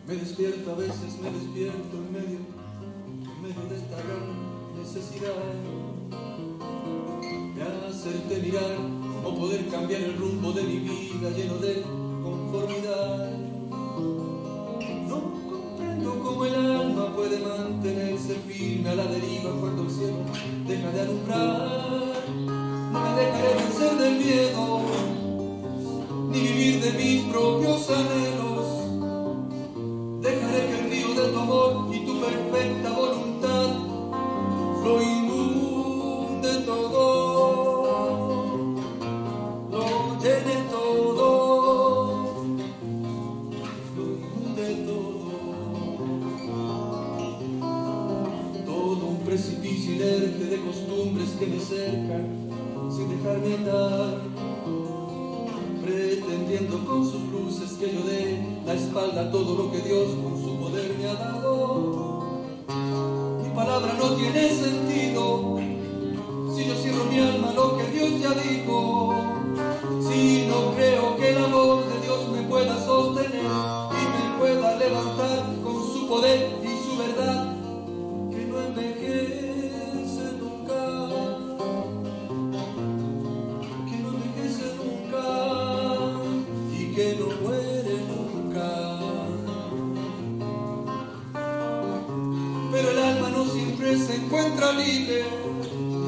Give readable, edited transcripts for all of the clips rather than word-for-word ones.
Me despierto, a veces me despierto en medio de esta gran necesidad de hacerte mirar o poder cambiar el rumbo de mi vida lleno de conformidad. No comprendo cómo el alma puede mantenerse firme a la deriva cuando el cielo deja de alumbrar. No me dejaré vencer del miedo ni vivir de mis propios anhelos. Dejaré que el río de tu amor y tu perfecta voluntad lo inunde todo, lo llene todo, lo inunde todo un precipicio inerte de costumbres que me cercan sin dejarme andar, pretendiendo con sus luces que yo dé la espalda a todo lo que Dios con su poder me ha dado. Mi palabra no tiene sentido si yo cierro mi alma a lo que Dios ya dijo, si no creo que el amor de Dios me pueda sostener y me pueda levantar con su poder y su verdad, que no envejece nunca, que no envejece nunca y que no muere nunca. Pero el alma no siempre se encuentra libre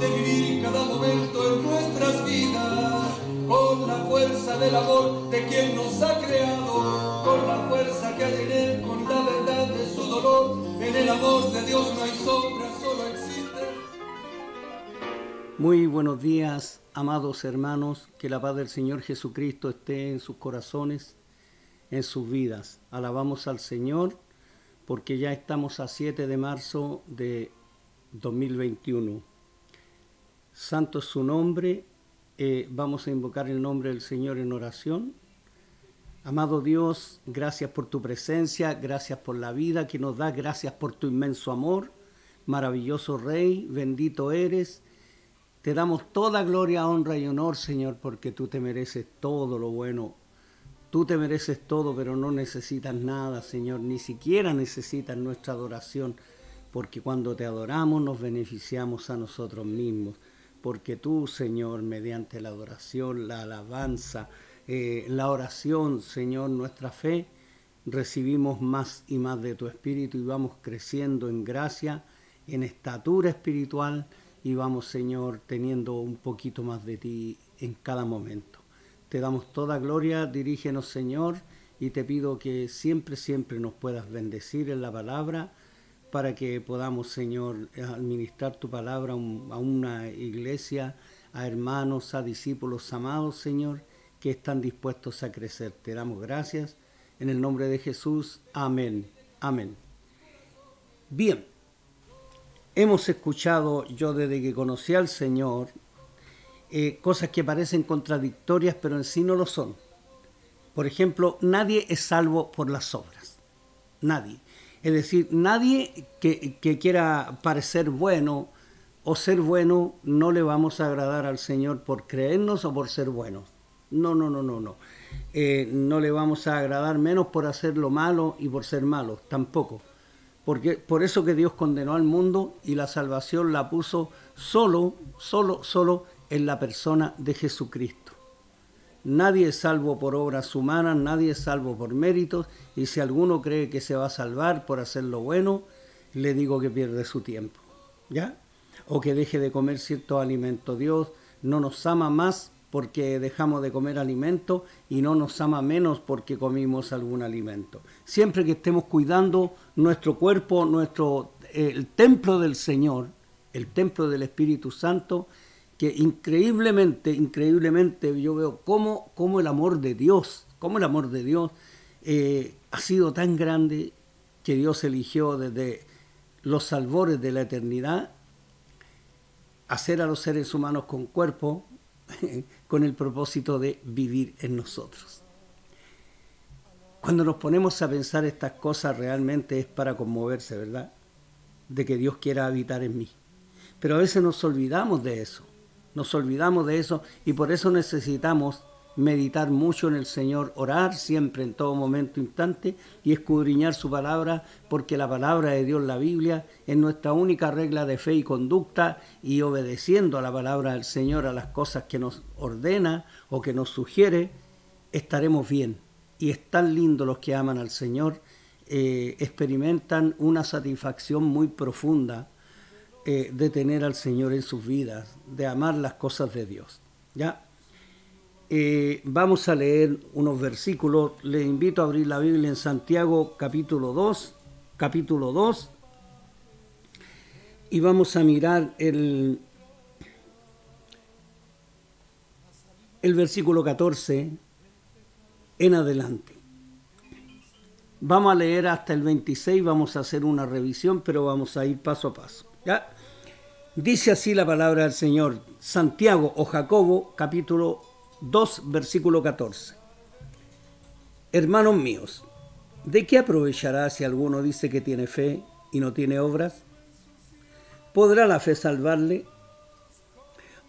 de vivir cada momento en nuestras vidas con la fuerza del amor de quien nos ha creado, con la fuerza que hay en él, con la verdad de su dolor. En el amor de Dios no hay sombra, solo existe. Muy buenos días, amados hermanos, que la paz del Señor Jesucristo esté en sus corazones, en sus vidas. Alabamos al Señor porque ya estamos a 7 de marzo de 2021. Santo es su nombre. Vamos a invocar el nombre del Señor en oración. Amado Dios, gracias por tu presencia, gracias por la vida que nos das, gracias por tu inmenso amor. Maravilloso Rey, bendito eres. Te damos toda gloria, honra y honor, Señor, porque tú te mereces todo lo bueno. Tú te mereces todo, pero no necesitas nada, Señor. Ni siquiera necesitas nuestra adoración, porque cuando te adoramos nos beneficiamos a nosotros mismos. Porque tú, Señor, mediante la adoración, la alabanza, la oración, Señor, nuestra fe, recibimos más y más de tu Espíritu y vamos creciendo en gracia, en estatura espiritual, y vamos, Señor, teniendo un poquito más de ti en cada momento. Te damos toda gloria, dirígenos, Señor, y te pido que siempre nos puedas bendecir en la palabra, para que podamos, Señor, administrar tu palabra a una iglesia, a hermanos, a discípulos amados, Señor, que están dispuestos a crecer. Te damos gracias, en el nombre de Jesús. Amén. Amén. Bien. Hemos escuchado, yo desde que conocí al Señor, cosas que parecen contradictorias, pero en sí no lo son. Por ejemplo, nadie es salvo por las obras. Nadie. Es decir, nadie que quiera parecer bueno o ser bueno, no le vamos a agradar al Señor por creernos o por ser buenos. No. No le vamos a agradar menos por hacer lo malo y por ser malos, tampoco. Porque por eso que Dios condenó al mundo y la salvación la puso solo en la persona de Jesucristo. Nadie es salvo por obras humanas, nadie es salvo por méritos, y si alguno cree que se va a salvar por hacer lo bueno, le digo que pierde su tiempo, ¿ya? O que deje de comer ciertos alimentos. Dios no nos ama más porque dejamos de comer alimento y no nos ama menos porque comimos algún alimento. Siempre que estemos cuidando nuestro cuerpo, el templo del Señor, el templo del Espíritu Santo, que increíblemente yo veo cómo el amor de Dios, ha sido tan grande que Dios eligió desde los albores de la eternidad hacer a los seres humanos con cuerpo con el propósito de vivir en nosotros. Cuando nos ponemos a pensar estas cosas realmente es para conmoverse, ¿verdad? De que Dios quiera habitar en mí. Pero a veces nos olvidamos de eso. Nos olvidamos de eso y por eso necesitamos meditar mucho en el Señor, orar siempre, en todo momento, instante, y escudriñar su palabra, porque la palabra de Dios, la Biblia, es nuestra única regla de fe y conducta, y obedeciendo a la palabra del Señor, a las cosas que nos ordena o que nos sugiere, estaremos bien. Y es tan lindo los que aman al Señor, experimentan una satisfacción muy profunda de tener al Señor en sus vidas, de amar las cosas de Dios. ¿Ya? Vamos a leer unos versículos. Les invito a abrir la Biblia en Santiago capítulo 2, y vamos a mirar el versículo 14 en adelante. Vamos a leer hasta el 26, vamos a hacer una revisión, pero vamos a ir paso a paso. ¿Ya? Dice así la palabra del Señor, Santiago o Jacobo, capítulo 2, versículo 14. Hermanos míos, ¿de qué aprovechará si alguno dice que tiene fe y no tiene obras? ¿Podrá la fe salvarle?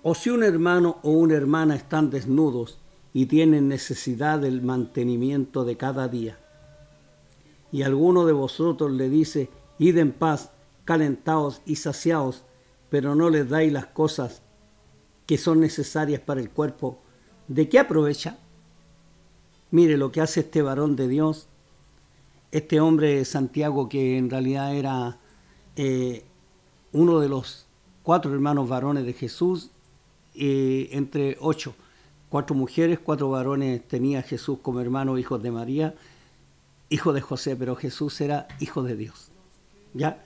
O si un hermano o una hermana están desnudos y tienen necesidad del mantenimiento de cada día, y alguno de vosotros le dice, id en paz, calentaos y saciaos, pero no les dais las cosas que son necesarias para el cuerpo, ¿de qué aprovecha? Mire lo que hace este varón de Dios, este hombre de Santiago, que en realidad era uno de los 4 hermanos varones de Jesús, entre 8, 4 mujeres, 4 varones tenía Jesús como hermano, hijos de María, hijo de José, pero Jesús era hijo de Dios. ¿Ya?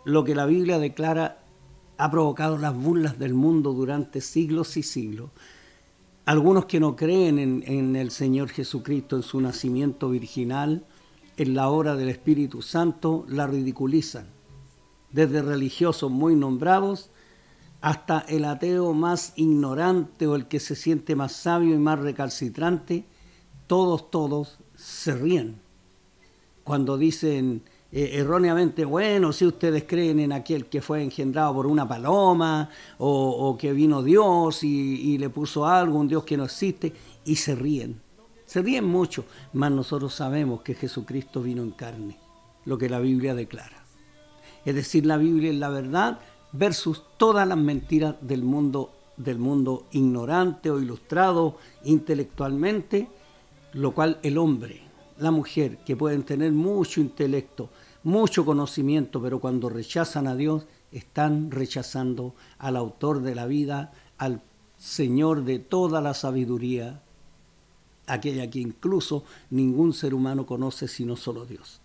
Lo que la Biblia declara ha provocado las burlas del mundo durante siglos y siglos. Algunos que no creen en el Señor Jesucristo, en su nacimiento virginal, en la obra del Espíritu Santo, la ridiculizan. Desde religiosos muy nombrados hasta el ateo más ignorante o el que se siente más sabio y más recalcitrante, todos se ríen cuando dicen erróneamente, bueno, si ustedes creen en aquel que fue engendrado por una paloma o que vino Dios y le puso algo, un Dios que no existe, y se ríen mucho, mas nosotros sabemos que Jesucristo vino en carne, lo que la Biblia declara. Es decir, la Biblia es la verdad versus todas las mentiras del mundo ignorante o ilustrado intelectualmente, lo cual el hombre, la mujer, que pueden tener mucho intelecto, mucho conocimiento, pero cuando rechazan a Dios, están rechazando al autor de la vida, al Señor de toda la sabiduría, aquella que incluso ningún ser humano conoce sino solo Dios.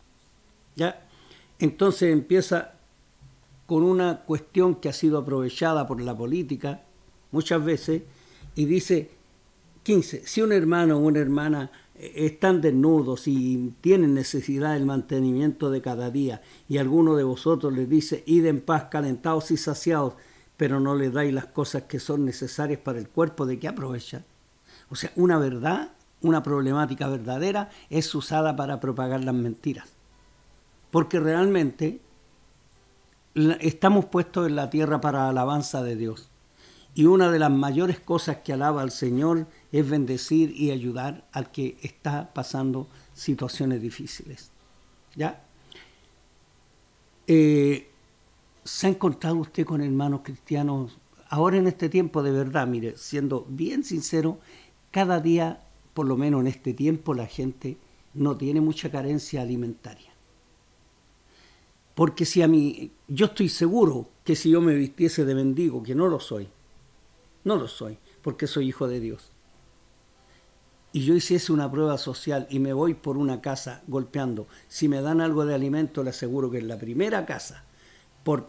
¿Ya? Entonces empieza con una cuestión que ha sido aprovechada por la política muchas veces, y dice 15, si un hermano o una hermana están desnudos y tienen necesidad del mantenimiento de cada día, y alguno de vosotros les dice, id en paz, calentados y saciados, pero no les dais las cosas que son necesarias para el cuerpo, ¿de qué aprovecha? O sea, una verdad, una problemática verdadera es usada para propagar las mentiras. Porque realmente estamos puestos en la tierra para alabanza de Dios. Y una de las mayores cosas que alaba al Señor es bendecir y ayudar al que está pasando situaciones difíciles. ¿Ya? ¿Se ha encontrado usted con hermanos cristianos ahora en este tiempo? De verdad, mire, siendo bien sincero, cada día, por lo menos en este tiempo, la gente no tiene mucha carencia alimentaria. Porque yo estoy seguro que si yo me vistiese de mendigo, que no lo soy, porque soy hijo de Dios, y yo hiciese una prueba social y me voy por una casa golpeando, si me dan algo de alimento, le aseguro que en la primera casa, por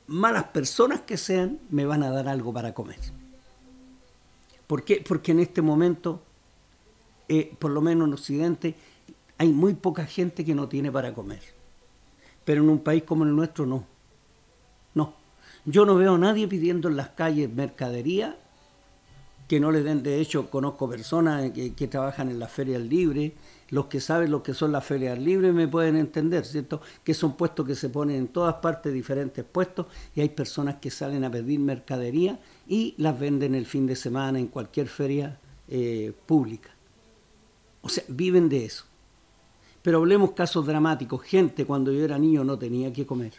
malas personas que sean, me van a dar algo para comer. ¿Por qué? Porque en este momento, por lo menos en Occidente, hay muy poca gente que no tiene para comer. Pero en un país como el nuestro, no. Yo no veo a nadie pidiendo en las calles mercadería que no le den. De hecho, conozco personas que trabajan en las ferias libres. Los que saben lo que son las ferias libres me pueden entender, ¿cierto? Que son puestos que se ponen en todas partes, diferentes puestos, y hay personas que salen a pedir mercadería y las venden el fin de semana en cualquier feria pública. O sea, viven de eso. Pero hablemos casos dramáticos. Gente, cuando yo era niño no tenía que comer.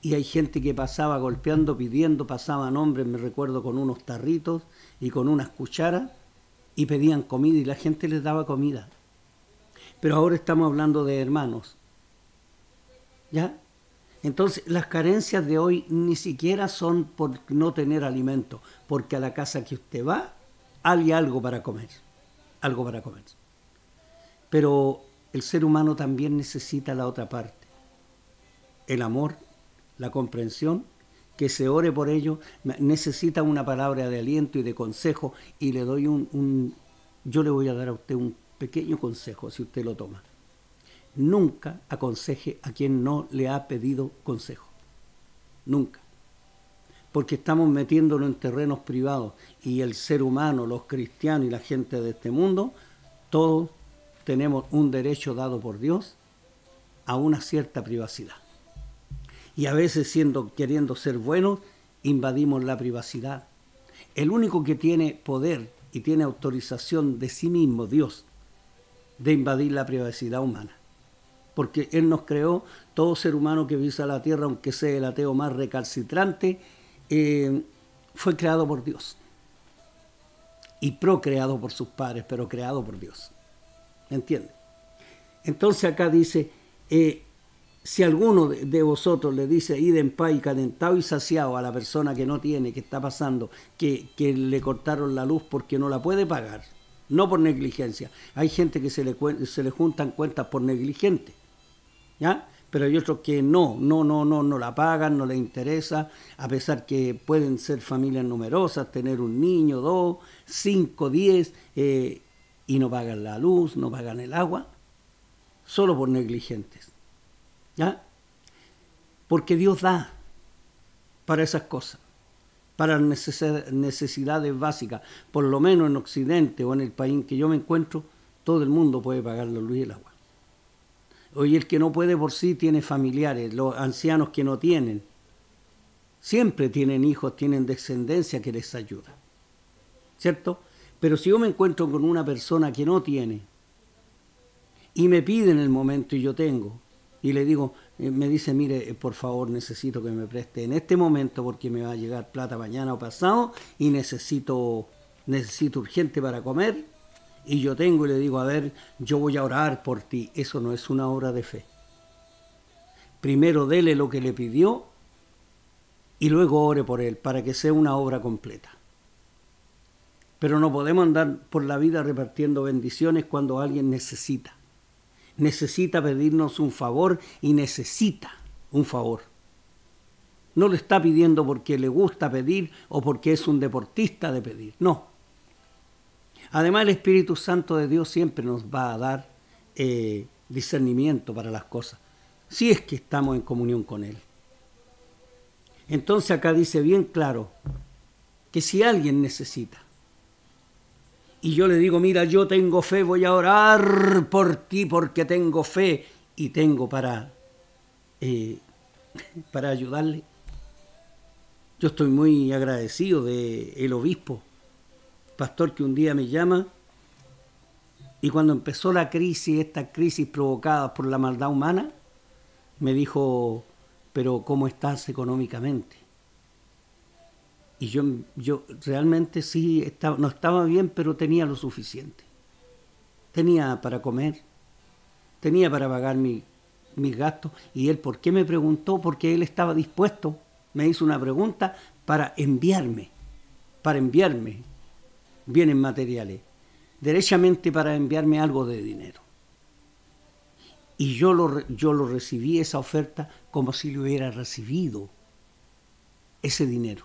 Y hay gente que pasaba golpeando, pidiendo, pasaban hombres, me recuerdo, con unos tarritos y con unas cucharas, y pedían comida y la gente les daba comida. Pero ahora estamos hablando de hermanos. ¿Ya? Entonces, las carencias de hoy ni siquiera son por no tener alimento, porque a la casa que usted va hay algo para comer. Algo para comer. Pero el ser humano también necesita la otra parte. El amor, la comprensión, que se ore por ello. Necesita una palabra de aliento y de consejo, y le doy yo le voy a dar a usted un pequeño consejo si usted lo toma. Nunca aconseje a quien no le ha pedido consejo. Nunca. Porque estamos metiéndolo en terrenos privados, y el ser humano, los cristianos y la gente de este mundo, todos tenemos un derecho dado por Dios a una cierta privacidad. Y a veces, queriendo ser buenos, invadimos la privacidad. El único que tiene poder y tiene autorización de sí mismo, Dios, de invadir la privacidad humana. Porque Él nos creó, todo ser humano que pisa la tierra, aunque sea el ateo más recalcitrante, fue creado por Dios. Y procreado por sus padres, pero creado por Dios. ¿Me entiende? Entonces acá dice... si alguno de vosotros le dice id en paz y calentado y saciado a la persona que no tiene, que está pasando, que le cortaron la luz porque no la puede pagar, no por negligencia. Hay gente que se le juntan cuentas por negligente, ¿ya? Pero hay otros que no la pagan, no les interesa, a pesar que pueden ser familias numerosas, tener un niño, 2, 5, 10, y no pagan la luz, no pagan el agua, solo por negligentes. ¿Ya? Porque Dios da para esas cosas, para necesidades básicas. Por lo menos en Occidente o en el país en que yo me encuentro, todo el mundo puede pagar la luz y el agua. Hoy el que no puede por sí tiene familiares, los ancianos que no tienen, siempre tienen hijos, tienen descendencia que les ayuda, ¿cierto? Pero si yo me encuentro con una persona que no tiene y me pide en el momento y yo tengo, y le digo, me dice, mire, por favor, necesito que me preste en este momento porque me va a llegar plata mañana o pasado y necesito urgente para comer, y yo tengo, y le digo, a ver, yo voy a orar por ti. Eso no es una obra de fe. Primero dele lo que le pidió y luego ore por él para que sea una obra completa. Pero no podemos andar por la vida repartiendo bendiciones cuando alguien necesita pedirnos un favor, y necesita un favor. No lo está pidiendo porque le gusta pedir o porque es un deportista de pedir, no. Además, el Espíritu Santo de Dios siempre nos va a dar discernimiento para las cosas, si es que estamos en comunión con Él. Entonces acá dice bien claro que si alguien necesita, y yo le digo, mira, yo tengo fe, voy a orar por ti porque tengo fe y tengo para ayudarle. Yo estoy muy agradecido del obispo, pastor, que un día me llama, y cuando empezó la crisis, esta crisis provocada por la maldad humana, me dijo, pero ¿cómo estás económicamente? Y yo realmente sí, no estaba bien, pero tenía lo suficiente. Tenía para comer, tenía para pagar mis gastos. Y él, ¿por qué me preguntó? Porque él estaba dispuesto, me hizo una pregunta para enviarme bienes materiales, derechamente para enviarme algo de dinero. Y yo lo recibí, esa oferta, como si le hubiera recibido ese dinero.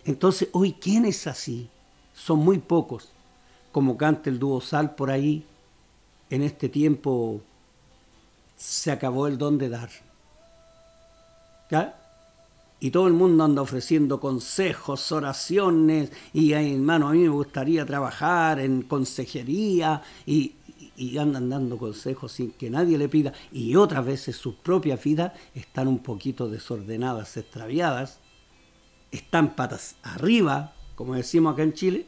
Entonces, hoy, ¿quién es así? Son muy pocos. Como canta el dúo Sal por ahí, en este tiempo se acabó el don de dar. ¿Ya? y todo el mundo anda ofreciendo consejos, oraciones, y hermano, a mí me gustaría trabajar en consejería, y andan dando consejos sin que nadie le pida, y otras veces sus propias vidas están un poquito desordenadas, extraviadas, están patas arriba, como decimos acá en Chile.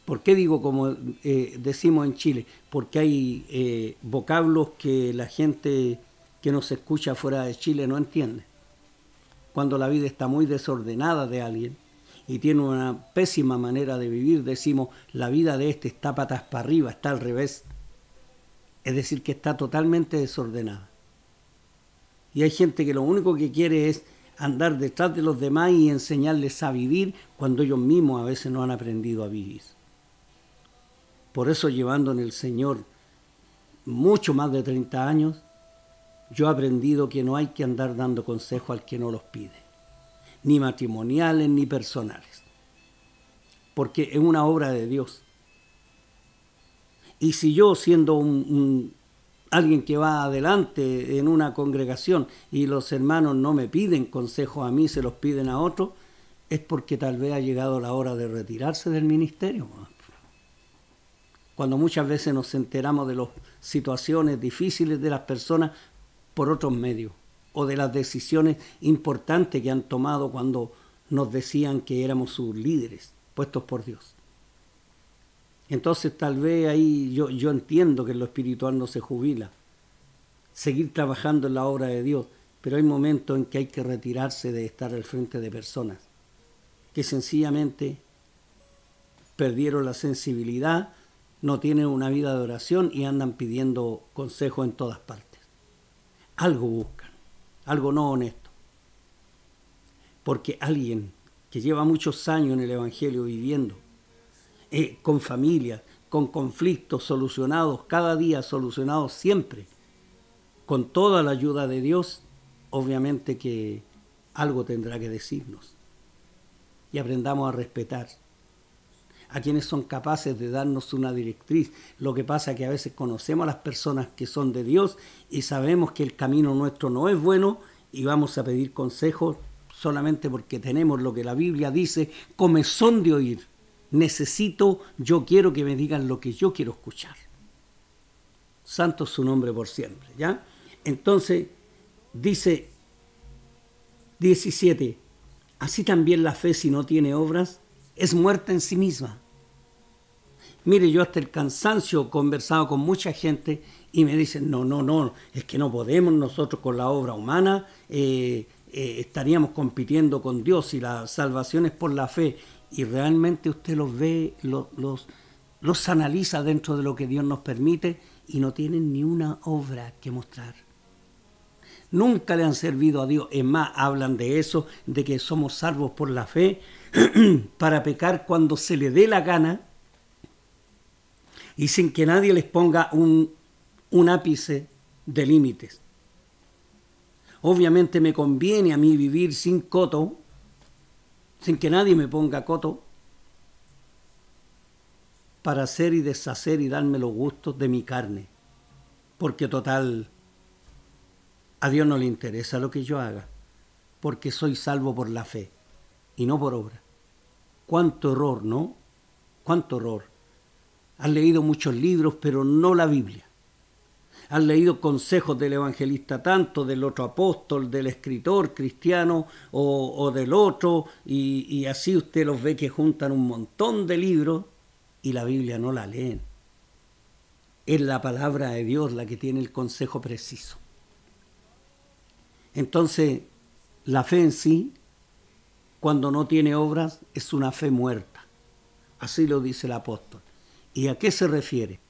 ¿Por qué digo como decimos en Chile? Porque hay vocablos que la gente que nos escucha fuera de Chile no entiende. Cuando la vida está muy desordenada de alguien y tiene una pésima manera de vivir, decimos, la vida de este está patas para arriba, está al revés. Es decir, que está totalmente desordenada. Y hay gente que lo único que quiere es andar detrás de los demás y enseñarles a vivir cuando ellos mismos a veces no han aprendido a vivir. Por eso, llevando en el Señor mucho más de 30 años, yo he aprendido que no hay que andar dando consejos al que no los pide, ni matrimoniales ni personales, porque es una obra de Dios. Y si yo, siendo alguien que va adelante en una congregación y los hermanos no me piden consejos a mí, se los piden a otros, es porque tal vez ha llegado la hora de retirarse del ministerio. Cuando muchas veces nos enteramos de las situaciones difíciles de las personas por otros medios, o de las decisiones importantes que han tomado cuando nos decían que éramos sus líderes, puestos por Dios. Entonces tal vez ahí yo entiendo que en lo espiritual no se jubila, seguir trabajando en la obra de Dios, pero hay momentos en que hay que retirarse de estar al frente de personas que sencillamente perdieron la sensibilidad, no tienen una vida de oración y andan pidiendo consejos en todas partes. Algo buscan, algo no honesto. Porque alguien que lleva muchos años en el Evangelio viviendo, con familias, con conflictos solucionados, cada día solucionados siempre, con toda la ayuda de Dios, obviamente que algo tendrá que decirnos. Y aprendamos a respetar a quienes son capaces de darnos una directriz. Lo que pasa es que a veces conocemos a las personas que son de Dios y sabemos que el camino nuestro no es bueno y vamos a pedir consejos solamente porque tenemos lo que la Biblia dice, comezón de oír. Yo quiero que me digan lo que yo quiero escuchar. Santo es su nombre por siempre, ¿ya? Entonces, dice 17, así también la fe, si no tiene obras, es muerta en sí misma. Mire, yo hasta el cansancio he conversado con mucha gente y me dicen, no, es que no podemos nosotros con la obra humana, estaríamos compitiendo con Dios y la salvación es por la fe. Y realmente usted los ve, los analiza dentro de lo que Dios nos permite y no tienen ni una obra que mostrar. Nunca le han servido a Dios. Es más, hablan de eso, de que somos salvos por la fe para pecar cuando se le dé la gana y sin que nadie les ponga un ápice de límites. Obviamente me conviene a mí vivir sin coto, sin que nadie me ponga coto, para hacer y deshacer y darme los gustos de mi carne. Porque total, a Dios no le interesa lo que yo haga, porque soy salvo por la fe y no por obra. Cuánto error, ¿no? Cuánto error. Han leído muchos libros, pero no la Biblia. Han leído consejos del evangelista tanto, del otro apóstol, del escritor cristiano o del otro, y así usted los ve que juntan un montón de libros y la Biblia no la leen. Es la palabra de Dios la que tiene el consejo preciso. Entonces, la fe en sí, cuando no tiene obras, es una fe muerta. Así lo dice el apóstol. ¿Y a qué se refiere?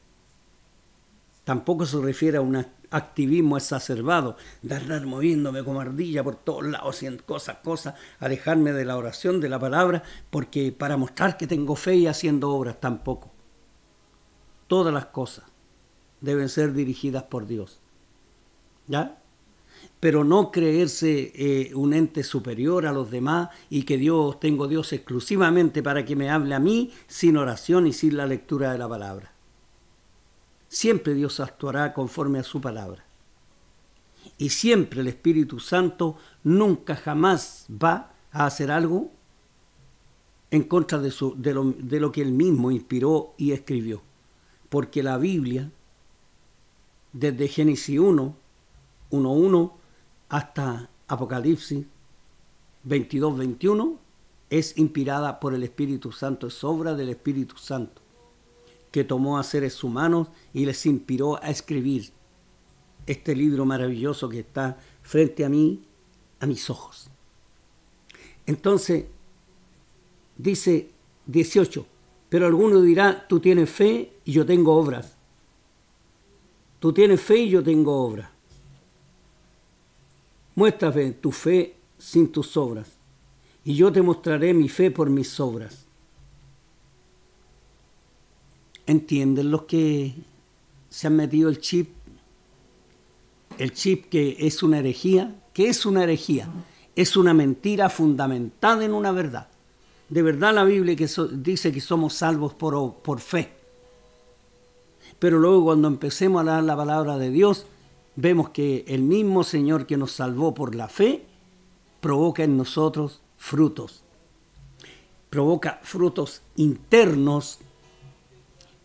Tampoco se refiere a un activismo exacerbado, de andar moviéndome como ardilla por todos lados, haciendo cosas, alejarme de la oración, de la palabra, porque para mostrar que tengo fe y haciendo obras, tampoco. Todas las cosas deben ser dirigidas por Dios, ¿ya? Pero no creerse un ente superior a los demás y que tengo Dios exclusivamente para que me hable a mí sin oración y sin la lectura de la palabra. Siempre Dios actuará conforme a su palabra. Y siempre el Espíritu Santo nunca jamás va a hacer algo en contra de lo que él mismo inspiró y escribió. Porque la Biblia, desde Génesis 1:1 hasta Apocalipsis 22:21, es inspirada por el Espíritu Santo, es obra del Espíritu Santo, que tomó a seres humanos y les inspiró a escribir este libro maravilloso que está frente a mí, a mis ojos. Entonces, dice 18, pero alguno dirá, tú tienes fe y yo tengo obras. Tú tienes fe y yo tengo obras. Muéstrame tu fe sin tus obras, y yo te mostraré mi fe por mis obras. ¿Entienden los que se han metido el chip? El chip que es una herejía. ¿Qué es una herejía? Es una mentira fundamentada en una verdad. De verdad la Biblia dice que somos salvos por fe. Pero luego cuando empecemos a leer la palabra de Dios, vemos que el mismo Señor que nos salvó por la fe, provoca en nosotros frutos. Provoca frutos internos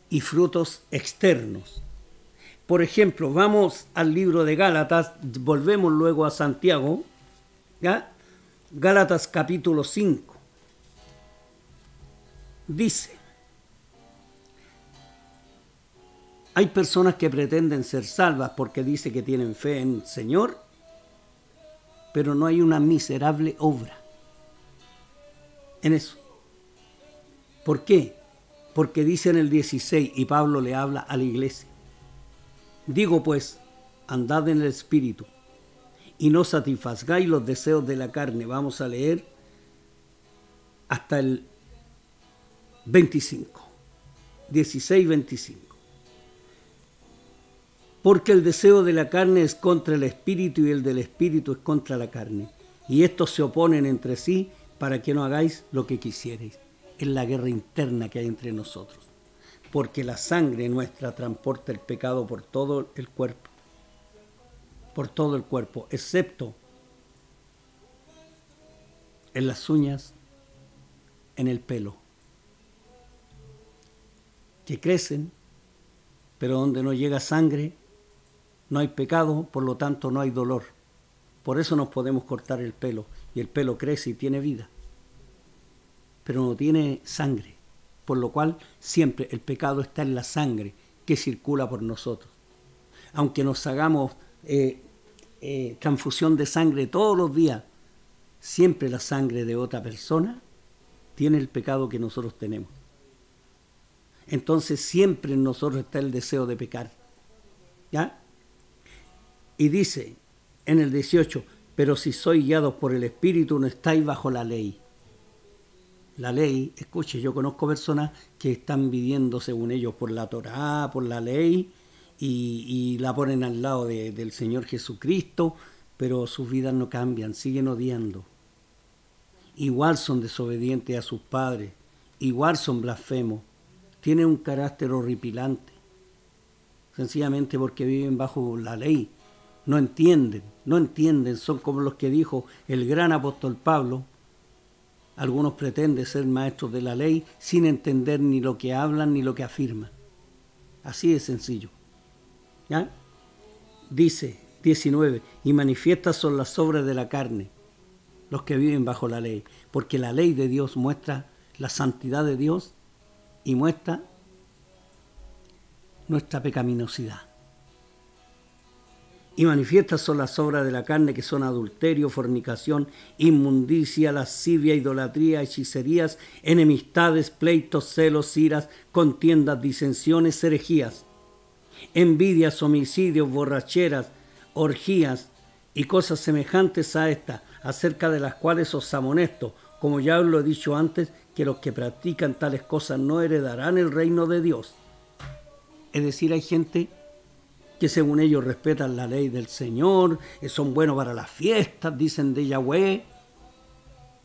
y frutos externos. Por ejemplo, vamos al libro de Gálatas, volvemos luego a Santiago, ¿ya? Gálatas capítulo 5. Dice, hay personas que pretenden ser salvas porque dice que tienen fe en el Señor, pero no hay una miserable obra en eso. ¿Por qué? Porque dice en el 16, y Pablo le habla a la iglesia, digo pues, andad en el Espíritu, y no satisfagáis los deseos de la carne. Vamos a leer hasta el 25, 16-25. Porque el deseo de la carne es contra el Espíritu y el del Espíritu es contra la carne. Y estos se oponen entre sí para que no hagáis lo que quisierais. Es la guerra interna que hay entre nosotros. Porque la sangre nuestra transporta el pecado por todo el cuerpo. Por todo el cuerpo, excepto en las uñas, en el pelo, que crecen, pero donde no llega sangre, no hay pecado, por lo tanto no hay dolor. Por eso nos podemos cortar el pelo, y el pelo crece y tiene vida, pero no tiene sangre, por lo cual siempre el pecado está en la sangre que circula por nosotros. Aunque nos hagamos transfusión de sangre todos los días, siempre la sangre de otra persona tiene el pecado que nosotros tenemos. Entonces siempre en nosotros está el deseo de pecar, ¿ya? Y dice en el 18, pero si sois guiados por el Espíritu no estáis bajo la ley. La ley, escuche, yo conozco personas que están viviendo según ellos por la Torá, por la ley, y la ponen al lado del Señor Jesucristo, pero sus vidas no cambian, siguen odiando. Igual son desobedientes a sus padres, igual son blasfemos, tienen un carácter horripilante, sencillamente porque viven bajo la ley. No entienden, son como los que dijo el gran apóstol Pablo. Algunos pretenden ser maestros de la ley sin entender ni lo que hablan ni lo que afirman. Así de sencillo. ¿Ya? Dice 19, y manifiestas son las obras de la carne, los que viven bajo la ley, porque la ley de Dios muestra la santidad de Dios y muestra nuestra pecaminosidad. Y manifiestas son las obras de la carne, que son adulterio, fornicación, inmundicia, lascivia, idolatría, hechicerías, enemistades, pleitos, celos, iras, contiendas, disensiones, herejías, envidias, homicidios, borracheras, orgías y cosas semejantes a estas, acerca de las cuales os amonesto, como ya os lo he dicho antes, que los que practican tales cosas no heredarán el reino de Dios. Es decir, hay gente que según ellos respetan la ley del Señor, son buenos para las fiestas, dicen de Yahweh,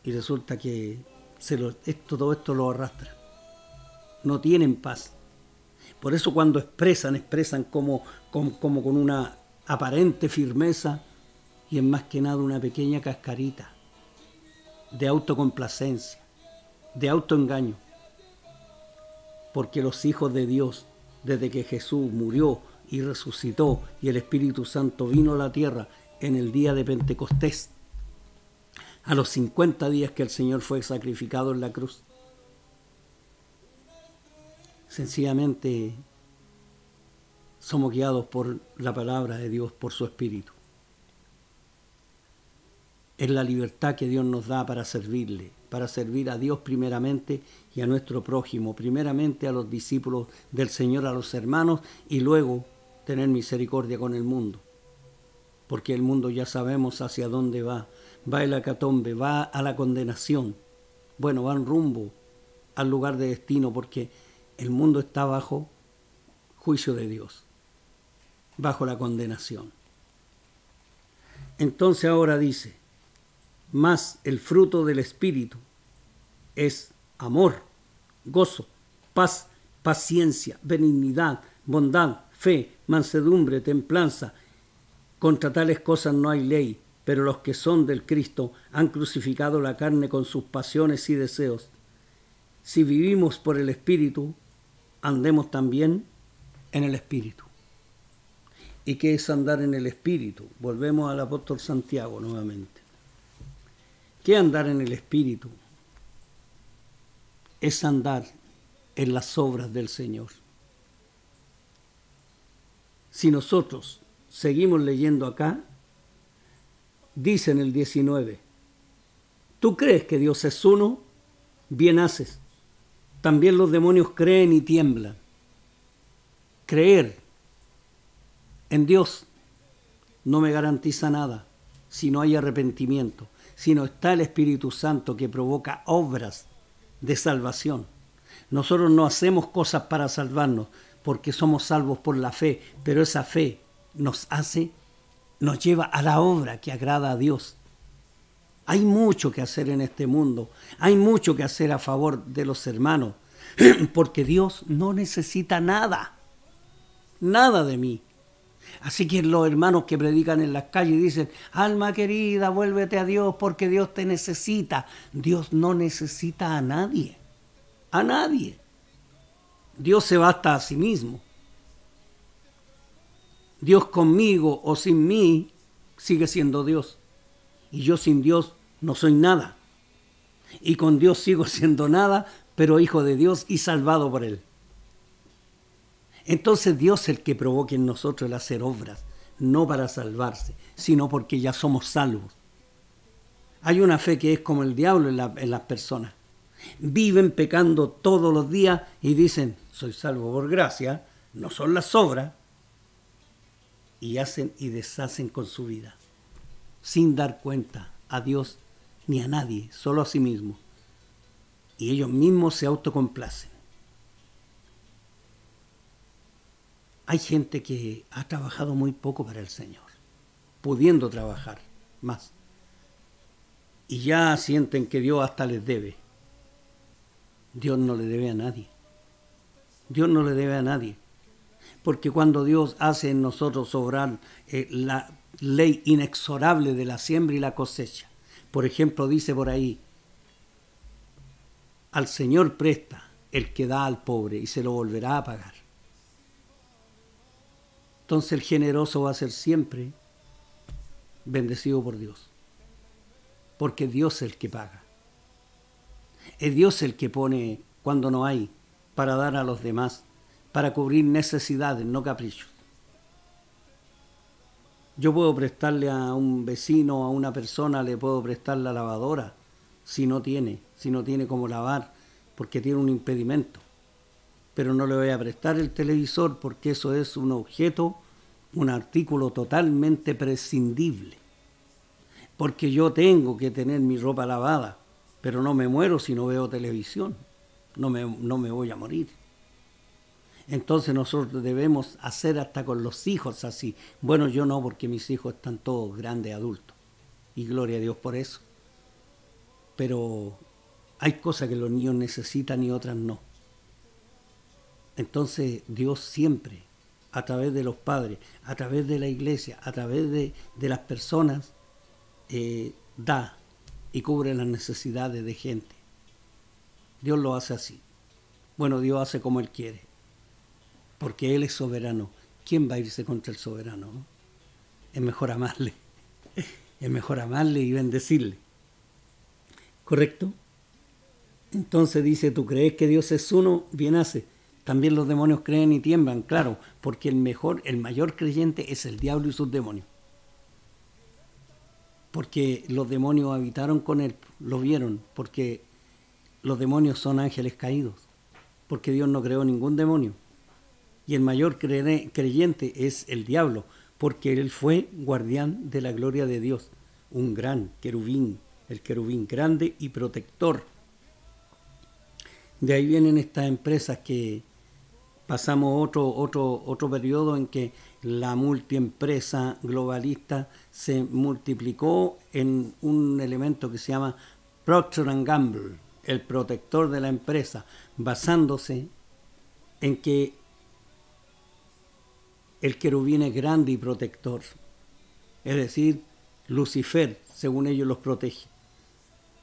y resulta que todo esto lo arrastra. No tienen paz. Por eso cuando expresan como con una aparente firmeza, y es más que nada una pequeña cascarita de autocomplacencia, de autoengaño. Porque los hijos de Dios, desde que Jesús murió y resucitó y el Espíritu Santo vino a la tierra en el día de Pentecostés, a los 50 días que el Señor fue sacrificado en la cruz, sencillamente somos guiados por la palabra de Dios, por su Espíritu. Es la libertad que Dios nos da para servirle, para servir a Dios primeramente y a nuestro prójimo, primeramente a los discípulos del Señor, a los hermanos, y luego tener misericordia con el mundo. Porque el mundo ya sabemos hacia dónde va. Va el hecatombe, va a la condenación. Bueno, va en rumbo al lugar de destino, porque el mundo está bajo juicio de Dios, bajo la condenación. Entonces ahora dice, mas el fruto del Espíritu es amor, gozo, paz, paciencia, benignidad, bondad, fe, mansedumbre, templanza. Contra tales cosas no hay ley, pero los que son del Cristo han crucificado la carne con sus pasiones y deseos. Si vivimos por el Espíritu, andemos también en el Espíritu. ¿Y qué es andar en el Espíritu? Volvemos al apóstol Santiago nuevamente. ¿Qué andar en el Espíritu? Es andar en las obras del Señor. Si nosotros seguimos leyendo acá, dice en el 19, ¿tú crees que Dios es uno? Bien haces. También los demonios creen y tiemblan. Creer en Dios no me garantiza nada si no hay arrepentimiento, si no está el Espíritu Santo que provoca obras de salvación. Nosotros no hacemos cosas para salvarnos porque somos salvos por la fe, pero esa fe nos lleva a la obra que agrada a Dios. Hay mucho que hacer en este mundo, hay mucho que hacer a favor de los hermanos, porque Dios no necesita nada de mí. Así que los hermanos que predican en las calles dicen, alma querida, vuélvete a Dios porque Dios te necesita. Dios no necesita a nadie, a nadie. Dios se basta a sí mismo. Dios conmigo o sin mí sigue siendo Dios. Y yo sin Dios no soy nada. Y con Dios sigo siendo nada, pero hijo de Dios y salvado por Él. Entonces Dios es el que provoca en nosotros el hacer obras, no para salvarse, sino porque ya somos salvos. Hay una fe que es como el diablo en las personas. Viven pecando todos los días y dicen, soy salvo por gracia, no son las obras. Y hacen y deshacen con su vida, sin dar cuenta a Dios ni a nadie, solo a sí mismos. Y ellos mismos se autocomplacen. Hay gente que ha trabajado muy poco para el Señor, pudiendo trabajar más. Y ya sienten que Dios hasta les debe. Dios no le debe a nadie. Dios no le debe a nadie. Porque cuando Dios hace en nosotros obrar la ley inexorable de la siembra y la cosecha, por ejemplo, dice por ahí, al Señor presta el que da al pobre y se lo volverá a pagar. Entonces el generoso va a ser siempre bendecido por Dios, porque Dios es el que paga. Es Dios el que pone cuando no hay para dar a los demás, para cubrir necesidades, no caprichos. Yo puedo prestarle a un vecino, a una persona, le puedo prestar la lavadora si no tiene cómo lavar, porque tiene un impedimento. Pero no le voy a prestar el televisor porque eso es un objeto, un artículo totalmente prescindible. Porque yo tengo que tener mi ropa lavada, pero no me muero si no veo televisión. No me voy a morir. Entonces nosotros debemos hacer hasta con los hijos así. Bueno, yo no, porque mis hijos están todos grandes, adultos. Y gloria a Dios por eso. Pero hay cosas que los niños necesitan y otras no. Entonces Dios siempre, a través de los padres, a través de la iglesia, a través de las personas, da y cubre las necesidades de gente. Dios lo hace así. Bueno, Dios hace como Él quiere, porque Él es soberano. ¿Quién va a irse contra el soberano? Es mejor amarle. Es mejor amarle y bendecirle. ¿Correcto? Entonces dice, ¿tú crees que Dios es uno? Bien hace. También los demonios creen y tiemblan, claro, porque el mayor creyente es el diablo y sus demonios. Porque los demonios habitaron con Él, lo vieron, porque los demonios son ángeles caídos, porque Dios no creó ningún demonio. Y el mayor creyente es el diablo, porque Él fue guardián de la gloria de Dios, un gran querubín, el querubín grande y protector. De ahí vienen estas empresas que pasamos otro periodo en que la multiempresa globalista se multiplicó en un elemento que se llama Procter & Gamble, el protector de la empresa, basándose en que el querubín es grande y protector. Es decir, Lucifer, según ellos, los protege.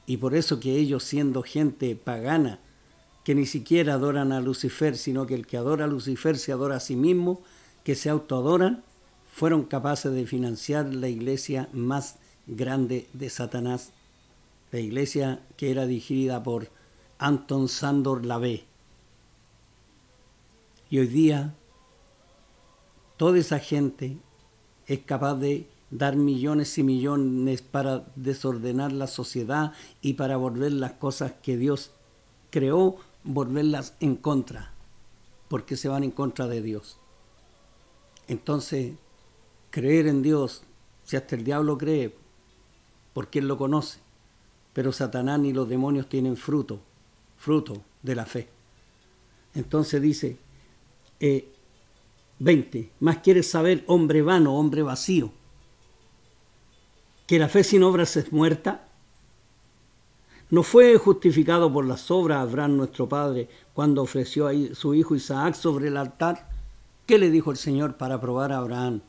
Y por eso que ellos, siendo gente pagana, que ni siquiera adoran a Lucifer, sino que el que adora a Lucifer se adora a sí mismo, que se autoadoran, fueron capaces de financiar la iglesia más grande de Satanás, la iglesia que era dirigida por Anton Szandor Lavey. Y hoy día toda esa gente es capaz de dar millones y millones para desordenar la sociedad y para volver las cosas que Dios creó, volverlas en contra, porque se van en contra de Dios. Entonces, creer en Dios, si hasta el diablo cree, porque él lo conoce, pero Satanás ni los demonios tienen fruto de la fe. Entonces dice, 20, más quieres saber, hombre vano, hombre vacío, que la fe sin obras es muerta. ¿No fue justificado por las obras Abraham nuestro padre cuando ofreció a su hijo Isaac sobre el altar? ¿Qué le dijo el Señor para probar a Abraham?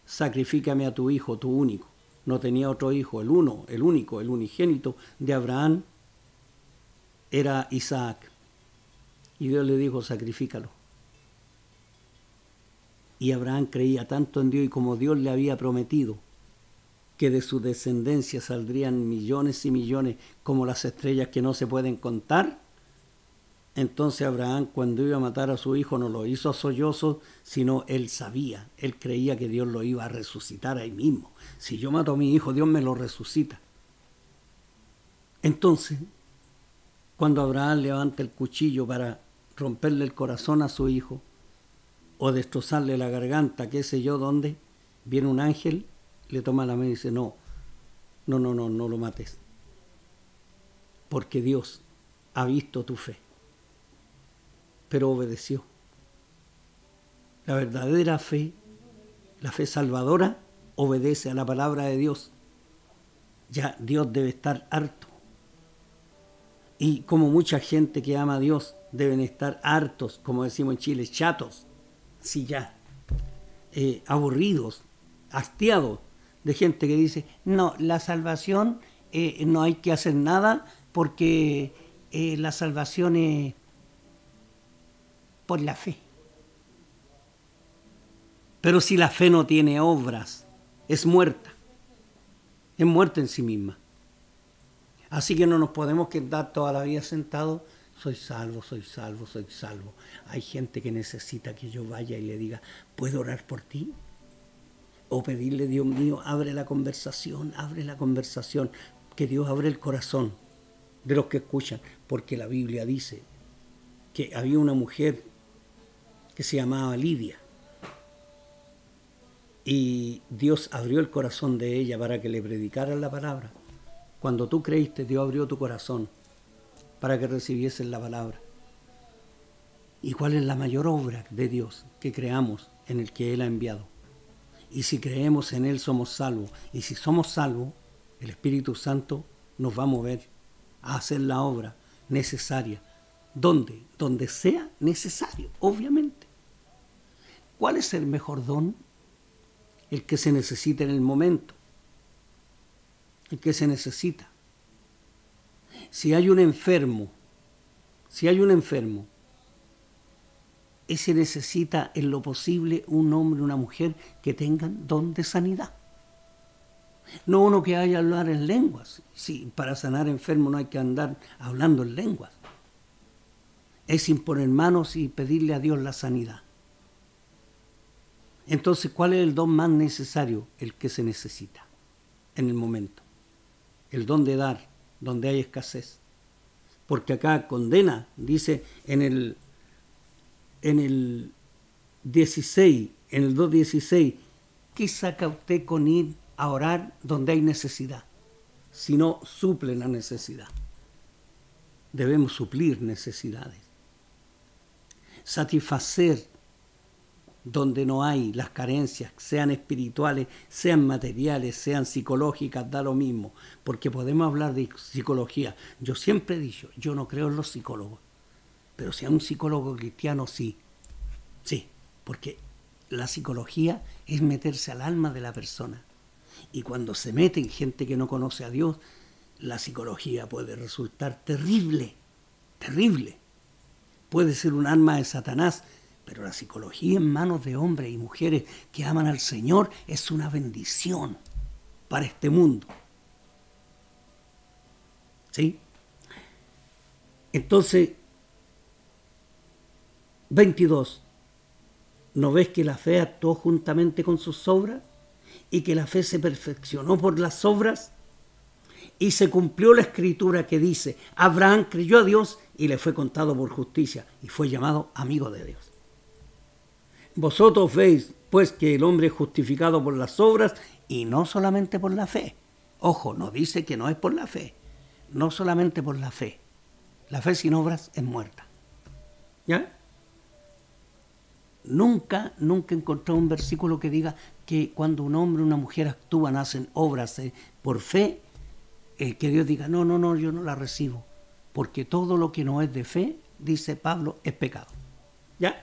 Sacrifícame a tu hijo, tu único. No tenía otro hijo, el único, el unigénito de Abraham era Isaac. Y Dios le dijo, sacrifícalo. Y Abraham creía tanto en Dios y como Dios le había prometido que de su descendencia saldrían millones y millones como las estrellas que no se pueden contar. Entonces Abraham, cuando iba a matar a su hijo, no lo hizo a sollozos, sino él sabía, él creía que Dios lo iba a resucitar ahí mismo. Si yo mato a mi hijo, Dios me lo resucita. Entonces, cuando Abraham levanta el cuchillo para romperle el corazón a su hijo, o destrozarle la garganta, qué sé yo dónde, viene un ángel, le toma la mano y dice, no lo mates, porque Dios ha visto tu fe. Pero obedeció. La verdadera fe, la fe salvadora, obedece a la palabra de Dios. Ya Dios debe estar harto. Y como mucha gente que ama a Dios, deben estar hartos, como decimos en Chile, chatos, sí ya, aburridos, hastiados, de gente que dice, no, la salvación no hay que hacer nada porque la salvación es por la fe. Pero si la fe no tiene obras, es muerta en sí misma. Así que no nos podemos quedar toda la vida sentados, soy salvo. Hay gente que necesita que yo vaya y le diga, ¿puedo orar por ti? O pedirle, Dios mío, abre la conversación, que Dios abre el corazón de los que escuchan, porque la Biblia dice que había una mujer que se llamaba Lidia y Dios abrió el corazón de ella para que le predicaran la palabra. Cuando tú creíste, Dios abrió tu corazón para que recibieses la palabra. ¿Y cuál es la mayor obra de Dios? Que creamos en el que Él ha enviado. Y si creemos en Él somos salvos. Y si somos salvos, el Espíritu Santo nos va a mover a hacer la obra necesaria. ¿Dónde? Donde sea necesario, obviamente. ¿Cuál es el mejor don? El que se necesita en el momento. el que se necesita. Si hay un enfermo, ese necesita en lo posible un hombre o una mujer que tengan don de sanidad. No uno que vaya a hablar en lenguas. Sí, para sanar enfermo no hay que andar hablando en lenguas. Es imponer manos y pedirle a Dios la sanidad. Entonces, ¿cuál es el don más necesario? El que se necesita en el momento. El don de dar, donde hay escasez. Porque acá condena, dice en el 16, en el 2:16, ¿qué saca usted con ir a orar donde hay necesidad? Si no suple la necesidad. Debemos suplir necesidades. Satisfacer donde no hay las carencias, sean espirituales, sean materiales, sean psicológicas, da lo mismo, porque podemos hablar de psicología. Yo siempre he dicho, yo no creo en los psicólogos, pero si hay un psicólogo cristiano, sí, porque la psicología es meterse al alma de la persona, y cuando se mete en gente que no conoce a Dios, la psicología puede resultar terrible, puede ser un arma de Satanás. Pero la psicología en manos de hombres y mujeres que aman al Señor es una bendición para este mundo. ¿Sí? Entonces, 22. ¿No ves que la fe actuó juntamente con sus obras? Y que la fe se perfeccionó por las obras. Y se cumplió la escritura que dice, Abraham creyó a Dios y le fue contado por justicia y fue llamado amigo de Dios. Vosotros veis, pues, que el hombre es justificado por las obras y no solamente por la fe. Ojo, no dice que no es por la fe, no solamente por la fe. La fe sin obras es muerta. ¿Ya? Nunca he encontrado un versículo que diga que cuando un hombre o una mujer actúan, hacen obras por fe, que Dios diga, no, yo no la recibo. Porque todo lo que no es de fe, dice Pablo, es pecado. ¿Ya?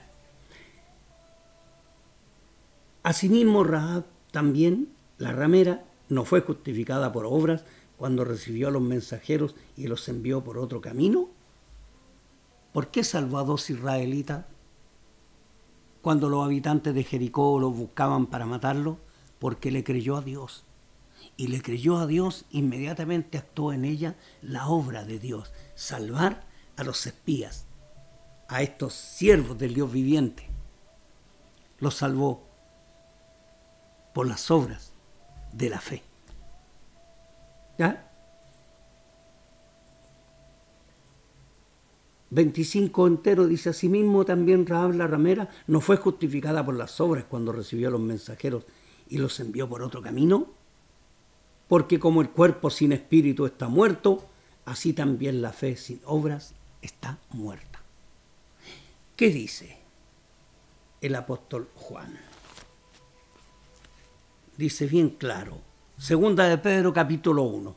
Asimismo, Rahab también, la ramera, no fue justificada por obras cuando recibió a los mensajeros y los envió por otro camino. ¿Por qué salvó a 2 israelitas cuando los habitantes de Jericó los buscaban para matarlo? Porque le creyó a Dios. Y le creyó a Dios, inmediatamente actuó en ella la obra de Dios, salvar a los espías, a estos siervos del Dios viviente. Los salvó por las obras de la fe. ¿Ya? 25 entero dice, asimismo también Rahab la ramera no fue justificada por las obras cuando recibió a los mensajeros y los envió por otro camino, porque como el cuerpo sin espíritu está muerto, así también la fe sin obras está muerta. ¿Qué dice el apóstol Juan? Dice bien claro, Segunda de Pedro capítulo 1.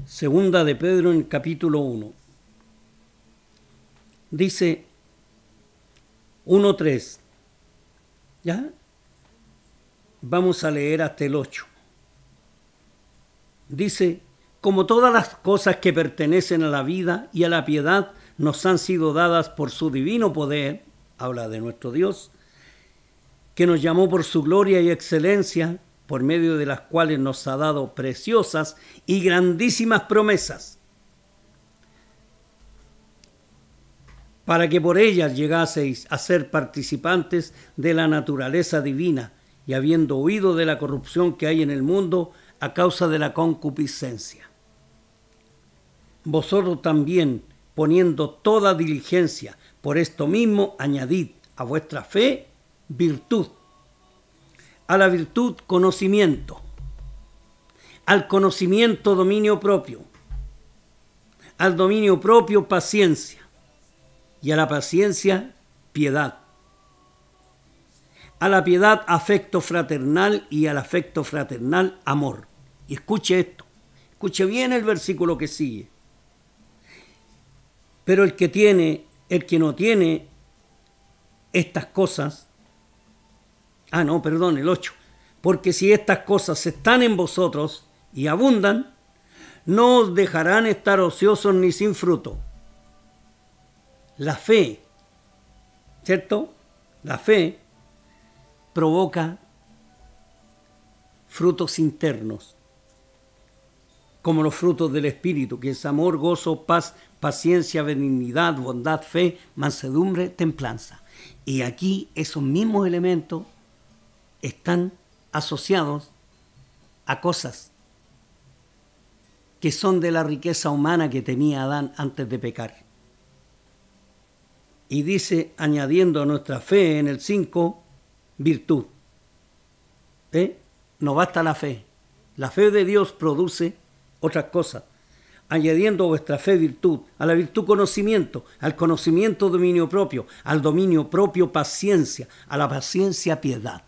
Segunda de Pedro en capítulo 1. Dice 1:3. ¿Ya? Vamos a leer hasta el 8. Dice, como todas las cosas que pertenecen a la vida y a la piedad nos han sido dadas por su divino poder, habla de nuestro Dios, que nos llamó por su gloria y excelencia, por medio de las cuales nos ha dado preciosas y grandísimas promesas, para que por ellas llegaseis a ser participantes de la naturaleza divina, y habiendo huido de la corrupción que hay en el mundo a causa de la concupiscencia. Vosotros también, poniendo toda diligencia, por esto mismo añadid a vuestra fe virtud, a la virtud conocimiento, al conocimiento dominio propio, al dominio propio paciencia, y a la paciencia piedad, a la piedad afecto fraternal, y al afecto fraternal amor. Y escuche esto, escuche bien el versículo que sigue. Pero el que no tiene estas cosas, no, perdón, el 8. Porque si estas cosas están en vosotros y abundan, no os dejarán estar ociosos ni sin fruto. La fe, ¿cierto? La fe provoca frutos internos, como los frutos del Espíritu, que es amor, gozo, paz, paciencia, benignidad, bondad, fe, mansedumbre, templanza. Y aquí esos mismos elementos están asociados a cosas que son de la riqueza humana que tenía Adán antes de pecar. Y dice, añadiendo a nuestra fe en el 5, virtud. No basta la fe. La fe de Dios produce otras cosas. Añadiendo a vuestra fe virtud, a la virtud conocimiento, al conocimiento dominio propio, al dominio propio paciencia, a la paciencia piedad.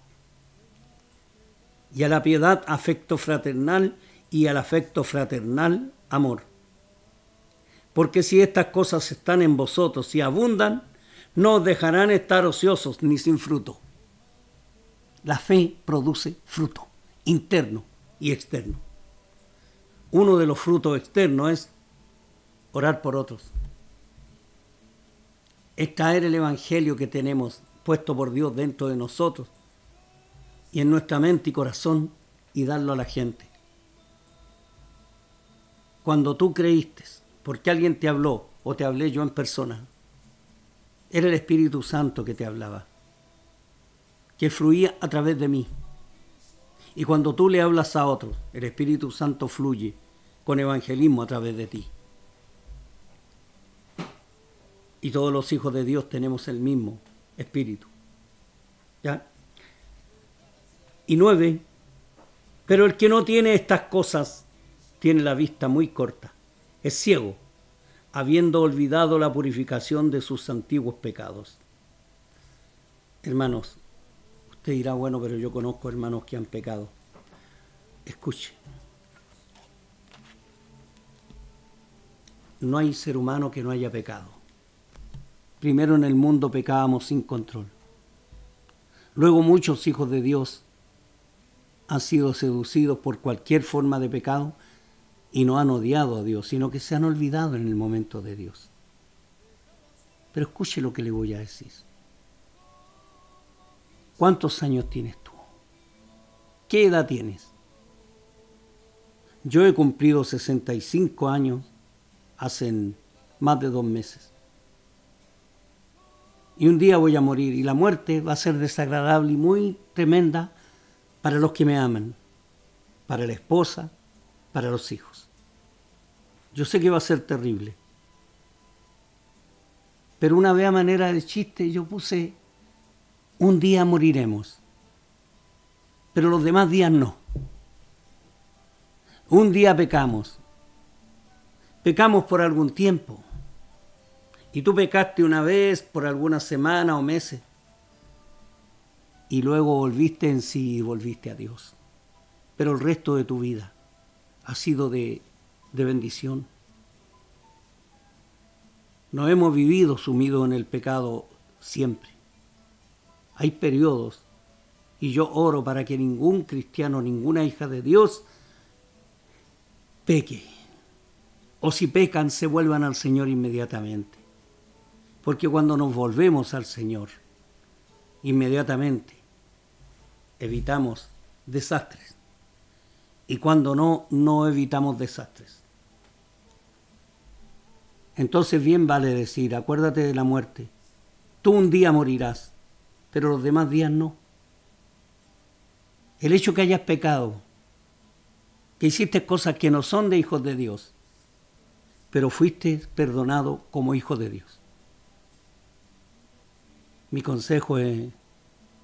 Y a la piedad afecto fraternal, y al afecto fraternal amor. Porque si estas cosas están en vosotros y abundan, no os dejarán estar ociosos ni sin fruto. La fe produce fruto interno y externo. Uno de los frutos externos es orar por otros. Es traer el evangelio que tenemos puesto por Dios dentro de nosotros y en nuestra mente y corazón y darlo a la gente. Cuando tú creíste, porque alguien te habló o te hablé yo en persona, era el Espíritu Santo que te hablaba, que fluía a través de mí. Y cuando tú le hablas a otros, el Espíritu Santo fluye con evangelismo a través de ti. Y todos los hijos de Dios tenemos el mismo Espíritu. ¿Ya? Y 9, pero el que no tiene estas cosas tiene la vista muy corta, es ciego, habiendo olvidado la purificación de sus antiguos pecados. Hermanos, usted dirá, bueno, pero yo conozco hermanos que han pecado. Escuche. No hay ser humano que no haya pecado. Primero en el mundo pecábamos sin control. Luego muchos hijos de Dios han sido seducidos por cualquier forma de pecado y no han odiado a Dios, sino que se han olvidado en el momento de Dios. Pero escuche lo que le voy a decir. ¿Cuántos años tienes tú? ¿Qué edad tienes? Yo he cumplido 65 años hace más de 2 meses. Y un día voy a morir y la muerte va a ser desagradable y muy tremenda para los que me aman, para la esposa, para los hijos. Yo sé que va a ser terrible. Pero una vez a manera de chiste yo puse, un día moriremos, pero los demás días no. Un día pecamos. Pecamos por algún tiempo. Y tú pecaste una vez por algunas semanas o meses. Y luego volviste en sí y volviste a Dios. Pero el resto de tu vida ha sido de bendición. No hemos vivido sumidos en el pecado siempre. Hay periodos, y yo oro para que ningún cristiano, ninguna hija de Dios peque. O si pecan, se vuelvan al Señor inmediatamente. Porque cuando nos volvemos al Señor, inmediatamente evitamos desastres. Y cuando no evitamos desastres. Entonces bien vale decir, acuérdate de la muerte. Tú un día morirás, pero los demás días no. El hecho que hayas pecado, que hiciste cosas que no son de hijos de Dios, pero fuiste perdonado como hijo de Dios. Mi consejo es,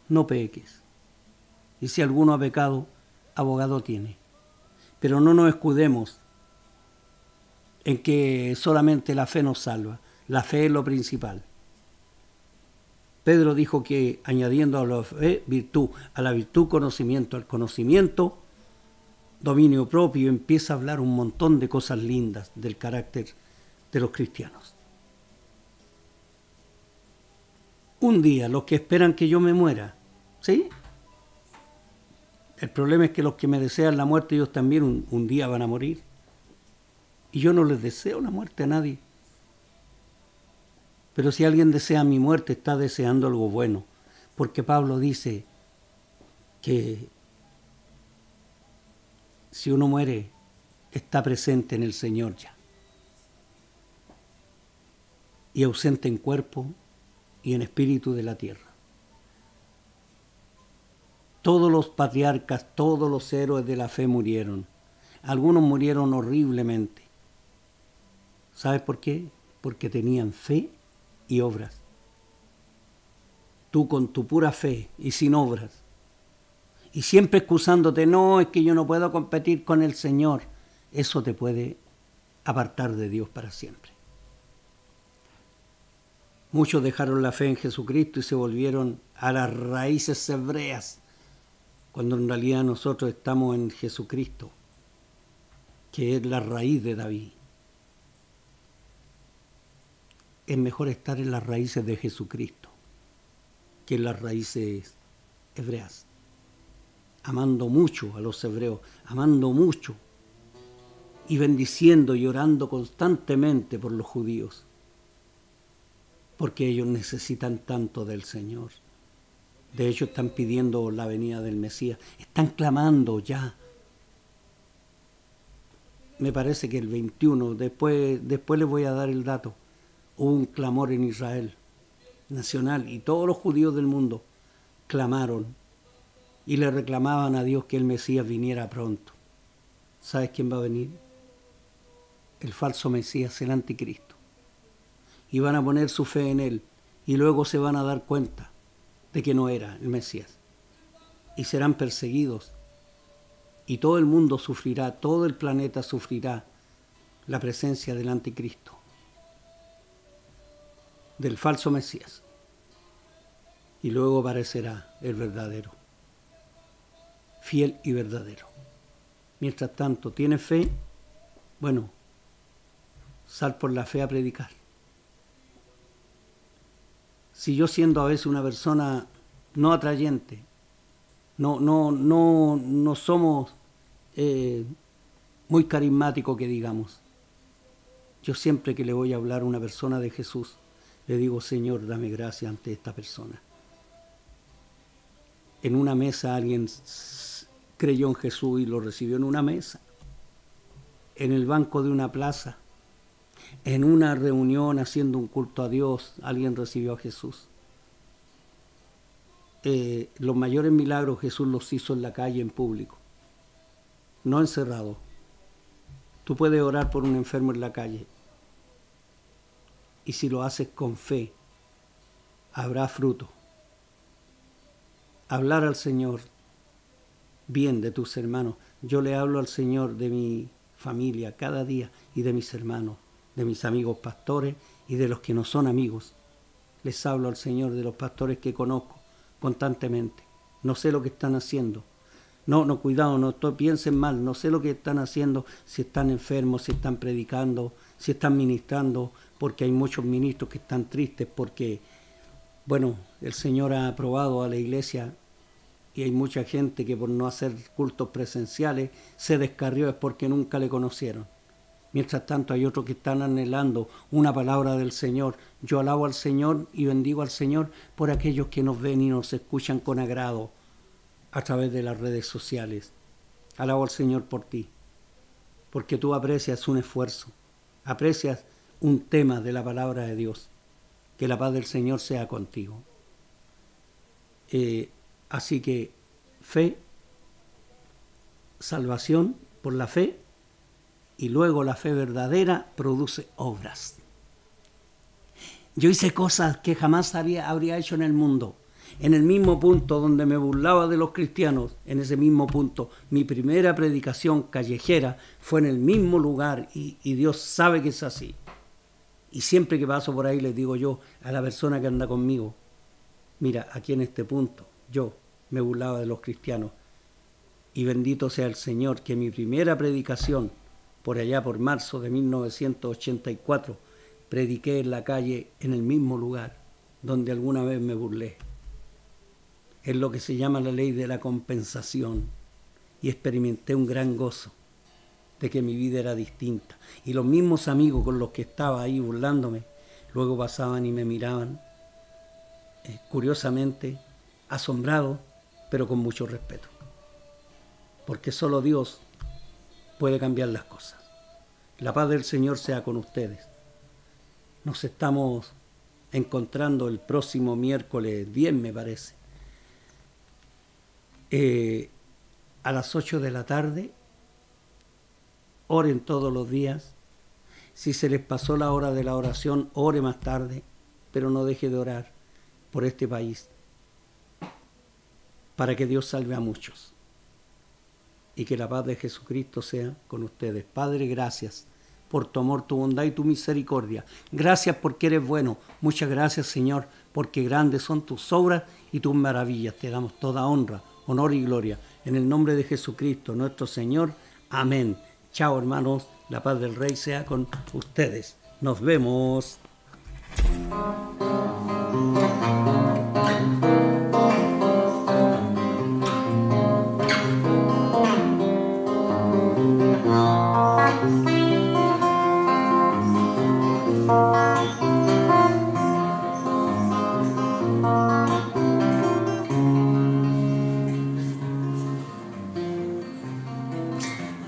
no peques. Y si alguno ha pecado, abogado tiene. Pero no nos escudemos en que solamente la fe nos salva. La fe es lo principal. Pedro dijo que añadiendo a la fe virtud, a la virtud conocimiento, al conocimiento dominio propio, empieza a hablar un montón de cosas lindas del carácter de los cristianos. Un día, los que esperan que yo me muera, ¿sí? El problema es que los que me desean la muerte, ellos también un día van a morir. Y yo no les deseo la muerte a nadie. Pero si alguien desea mi muerte, está deseando algo bueno. Porque Pablo dice que si uno muere, está presente en el Señor ya. Y ausente en cuerpo y en espíritu de la tierra. Todos los patriarcas, todos los héroes de la fe murieron. Algunos murieron horriblemente. ¿Sabes por qué? Porque tenían fe y obras. Tú con tu pura fe y sin obras, y siempre excusándote, no, es que yo no puedo competir con el Señor, eso te puede apartar de Dios para siempre. Muchos dejaron la fe en Jesucristo y se volvieron a las raíces hebreas, cuando en realidad nosotros estamos en Jesucristo, que es la raíz de David. Es mejor estar en las raíces de Jesucristo que en las raíces hebreas. Amando mucho a los hebreos, amando mucho y bendiciendo y orando constantemente por los judíos, porque ellos necesitan tanto del Señor. De hecho, están pidiendo la venida del Mesías, están clamando ya. Me parece que el 21, después les voy a dar el dato, hubo un clamor en Israel nacional y todos los judíos del mundo clamaron y le reclamaban a Dios que el Mesías viniera pronto. ¿Sabes quién va a venir? El falso Mesías, el anticristo. Y van a poner su fe en él y luego se van a dar cuenta de que no era el Mesías. Y serán perseguidos y todo el mundo sufrirá, todo el planeta sufrirá la presencia del anticristo, del falso Mesías, y luego aparecerá el verdadero, fiel y verdadero. Mientras tanto, ¿tienes fe? Bueno, sal por la fe a predicar. Si yo, siendo a veces una persona no atrayente, no somos muy carismáticos, que digamos, yo siempre que le voy a hablar a una persona de Jesús, le digo, Señor, dame gracia ante esta persona. En una mesa alguien creyó en Jesús y lo recibió en una mesa. En el banco de una plaza, en una reunión haciendo un culto a Dios, alguien recibió a Jesús. Los mayores milagros Jesús los hizo en la calle, en público, no encerrado. Tú puedes orar por un enfermo en la calle. Y si lo haces con fe, habrá fruto. Hablar al Señor bien de tus hermanos. Yo le hablo al Señor de mi familia cada día y de mis hermanos, de mis amigos pastores y de los que no son amigos. Les hablo al Señor de los pastores que conozco constantemente. No sé lo que están haciendo. No, cuidado, piensen mal, no sé lo que están haciendo, si están enfermos, si están predicando, si están ministrando, porque hay muchos ministros que están tristes porque, bueno, el Señor ha aprobado a la iglesia y hay mucha gente que por no hacer cultos presenciales se descarrió, es porque nunca le conocieron. Mientras tanto hay otros que están anhelando una palabra del Señor. Yo alabo al Señor y bendigo al Señor por aquellos que nos ven y nos escuchan con agrado a través de las redes sociales. Alabo al Señor por ti, porque tú aprecias un esfuerzo, aprecias un tema de la palabra de Dios. Que la paz del Señor sea contigo. Así que fe, salvación por la fe, y luego la fe verdadera produce obras. Yo hice cosas que jamás habría hecho en el mundo. En el mismo punto donde me burlaba de los cristianos, en ese mismo punto, mi primera predicación callejera fue en el mismo lugar, y Dios sabe que es así. Y siempre que paso por ahí les digo yo a la persona que anda conmigo, mira, aquí en este punto yo me burlaba de los cristianos, y bendito sea el Señor que mi primera predicación, por allá por marzo de 1984, prediqué en la calle en el mismo lugar donde alguna vez me burlé. Es lo que se llama la ley de la compensación. y experimenté un gran gozo de que mi vida era distinta. Y los mismos amigos con los que estaba ahí burlándome, luego pasaban y me miraban, curiosamente, asombrados, pero con mucho respeto. Porque solo Dios puede cambiar las cosas. La paz del Señor sea con ustedes. Nos estamos encontrando el próximo miércoles 10, me parece. A las 8 de la tarde. Oren todos los días. Si se les pasó la hora de la oración, ore más tarde, pero no deje de orar por este país, para que Dios salve a muchos. Y que la paz de Jesucristo sea con ustedes. Padre, gracias por tu amor, tu bondad y tu misericordia. Gracias porque eres bueno. Muchas gracias, Señor, porque grandes son tus obras y tus maravillas. Te damos toda honra, honor y gloria. En el nombre de Jesucristo, nuestro Señor. Amén. Chao, hermanos. La paz del Rey sea con ustedes. Nos vemos.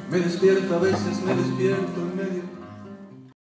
Me despierto, a veces me despierto